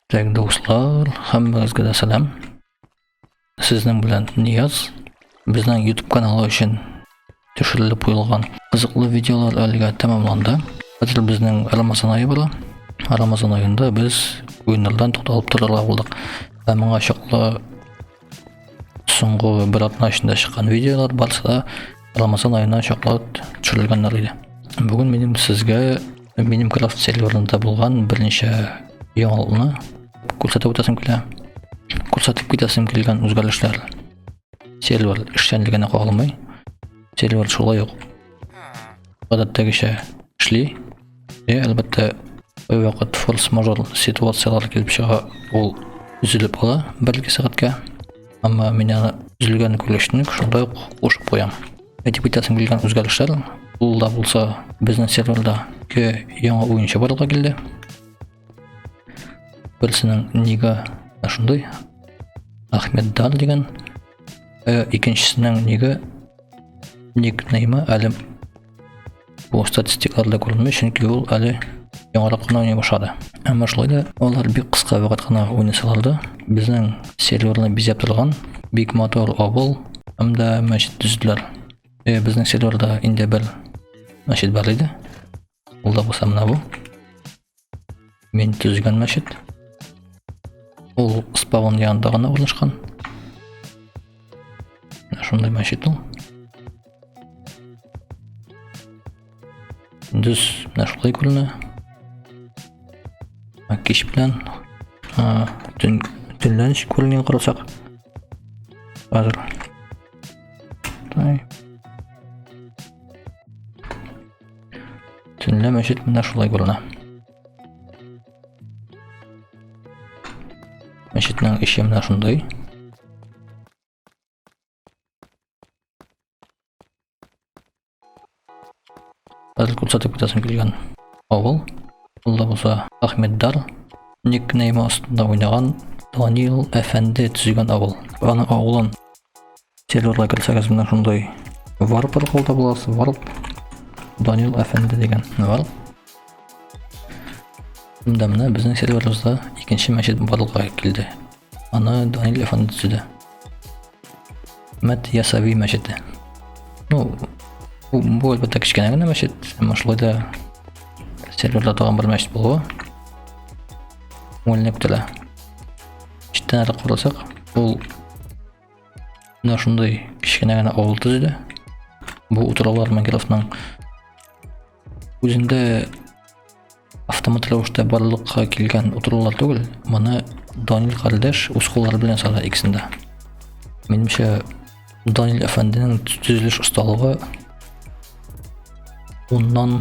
Так, dostlar, hammangizga da salom. Sizning bilan Niyoz. Bizning YouTube kanali uchun tushirilib qo'yilgan qiziqli videolar haliga tamomlandi. Hozir bizning Ramazon oyi bor. Ramazon oyida biz o'yinlardan to'xtalib turarlar bo'ldik. Va menga shoqli so'nggi bir hafta ichida chiqqan videolar bo'lsa, Ramazon oyidan shoqli tushirilganlar edi. Bugun mening sizga Minecraft serverlarida bo'lgan bir necha yangilikni ko'rsatib o'tashim kelgan o'zgarishlar. Server ishlanligini qo'g'ilmay, server shulay yo'q. Odatdagicha ishli. Albatta, bu vaqt force majeure situatsiyalar kelib chiqa, u uzilib qoladi bir soatga. Ammo men uzilgan ko'rishni shunday qo'shib qo'yam. Aytib o'tashim kelgan o'zgarishlar Unda bo'lsa bizning serverda yangi o'yinchi borga keldi. Birisining niga shunday Ahmed Dal degan, ikkinchisining niga nickname Alim. Bu statistikalarda ko'rinmay, chunki u hali yangiroq o'ynay boshladi. Ammo shunday ular bir qisqa vaqtgina o'ynasalarda bizning serverni bezab turgan Big Motor Oval hamda masjid tuzdilar. Bizning serverda endi bir masjid bor edi. Unda bo'lsa mana bu men tuzgan masjid. U spawn yanida o'rnashgan. Shunday masjid u. Düz shunday ko'rinadi. Kish bilan tunlanish ko'ringan qarasak. Hozir tunla masjid bundan shunday ko'rinadi. Masjidning ishi mana shunday. Hozir ko'rsatib o'tashim kelgan oval. Unda bo'lsa Ahmed Dar nickname ostida o'ynagan Daniel Efendi tuzgan oval. Bana oğlan serverga kirsangiz mana shunday warp qoldi bo'lasiz. Warp Daniel Efendi degan var. Bunda mana bizning serverimizda ikkinchi masjid borliqqa keldi. Ana Daniel Efendi tuzdi. Mat Yasaviy masjidi. Bu albatta kichkinagina masjid. Ammo shunda serverda turgan bir masjid bo'ldi. O'yinni kutala. İşten qarasak, bu mana shunday kichkinagina oval tuzdi. Bu o'tiruvlar Minecraftning o'zida avtomat ravishda borliqqa kelgan o'tiruvlar tugul. Mana Daniel qardash o'z qo'llari bilan soladi ikisida. Menimcha Daniel Efendining tuzilish ustaligi ondan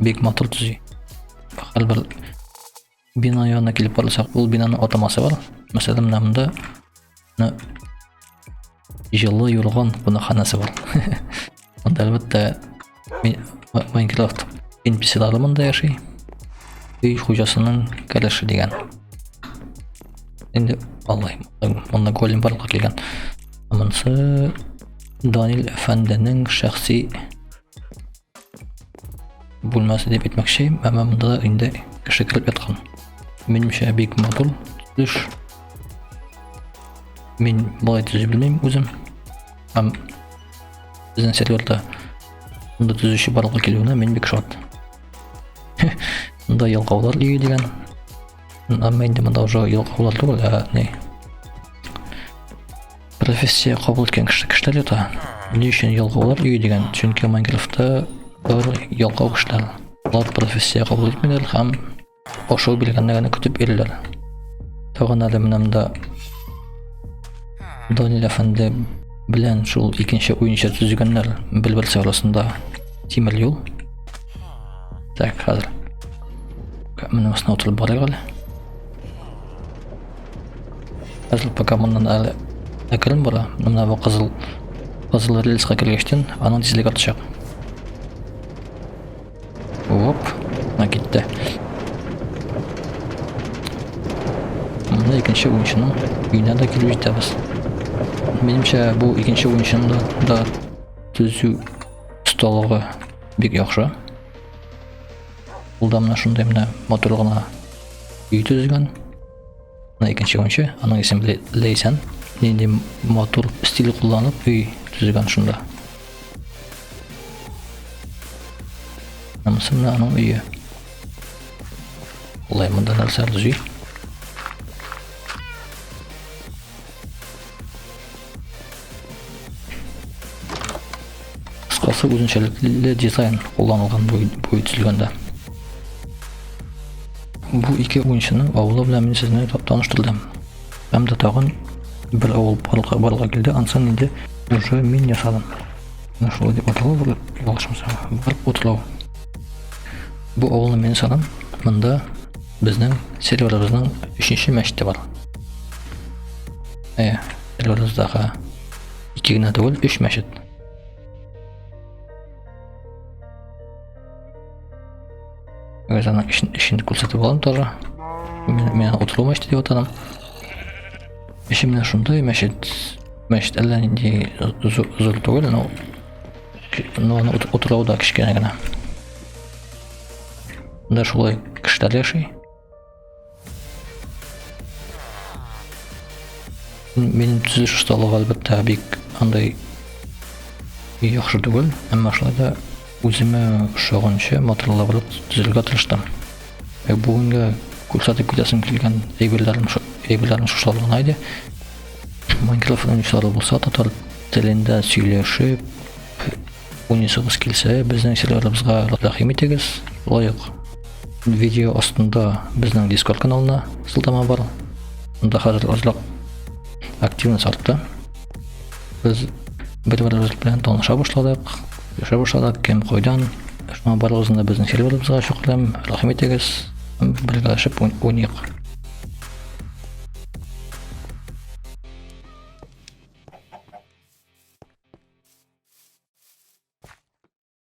Big Motor tuzi. Har bir bino yoniga kelib qolsak, bu binoning otamasi bor. Masalan, namda yıllı yorulgan bunaxonasi bor. Onda albatta Minecraft NPC'lari bunda yashay. Uy xo'jasining kalashi degan. Endi vallahi bunda golem borliqqa kelgan. Amansa Daniel Efendining shaxsiy bo'lmasi deb aytmoqchiyim. Ammo bunda endi kishi kirib yotgan. Menimcha Big Motor tuzish. Men boy tuzib bilmayman o'zim. Ham bizning serverda unda tuzishi borliqqa keluvini men bek shot. Unda yalqovlar uyi degan. Ammo endi bunda o'sha yalqovlar to'g'ri, ne? Professiya qabul etgan kishilar yo'q. Buning uchun yalqovlar uyi degan. Chunki Minecraftda bir yalqov kishilar ular professiya qabul etmaydilar, ham o'sha bilganlarini kutib ellar. Tog'anali menamda Daniel Efendi bilan şu ikinci o'yinchi tuzganlar bilbilsa orasida temir yo'l. Tak, hozir mana o'sini o'tirib boraylik. Hozir Pokemondan akrim bora. Mana bu qizil relsga kirgachdan aning tezligi ortacaq. Hop, mana ketdi. Mana ikinchi o'yinchining uyina da kelib yetamiz. Menimcha bu ikinchi o'yinchida da tuzu ustaligi bek yaxshi. Булда мына шундай менә мотор гына үй төзегән. Мына икенче уенчы, аның исеме Лейсан. Нинди мотор стиль кулланып үй төзегән шунда. Намысы менә аның өе. Улай монда нәрсә төзи. Кысқасы үзенчәлекле дизайн кулланылган бу төзелгәндә. Бу ике уенчының авылы белән мин сезне таныштырдым. Һәм дә тагын бер авыл барлыкка килде, ансын инде уже мин ясадым. Менә шулай дип аталып булышмаса, барып утырау. Бу авылны мин санам, монда безнең серверыбызның 3нче мәчете бар. Серверыбыздагы 2 генә түгел, 3 мәчет. Өзәнең ишен күрсәтеп алам тоже. Мен утыру мәчете дип атадым. Эшем менә шундай мәчет әллә нинди зур түгел, но утыру да кичкенә генә. Монда шулай кешеләр яши. Минем төзелеш осталыгы әлбәттә бик андай яхшы түгел, әмма шулай да үземә ошаганча моторлы төзелгә тырыштым. Бүгенгә күрсәтеп китәсем килгән әйберләрем шулар гына иде. Майнкрафт уенчылары булса, татар телендә сөйләшеп, уйныйсыгыз килсә, безнең серверыбызга рәхим итегез. Лайык. Видео астында безнең Discord каналына сылтама бар. Анда хәзер азлап активность артты. Без бер-беребез белән таныша башладык. Яшәп башладык, кем кайдан. Шуңа барыгызны безнең серверыбызга чакырам. Рәхим итегез. Бергәләшеп уйныйк.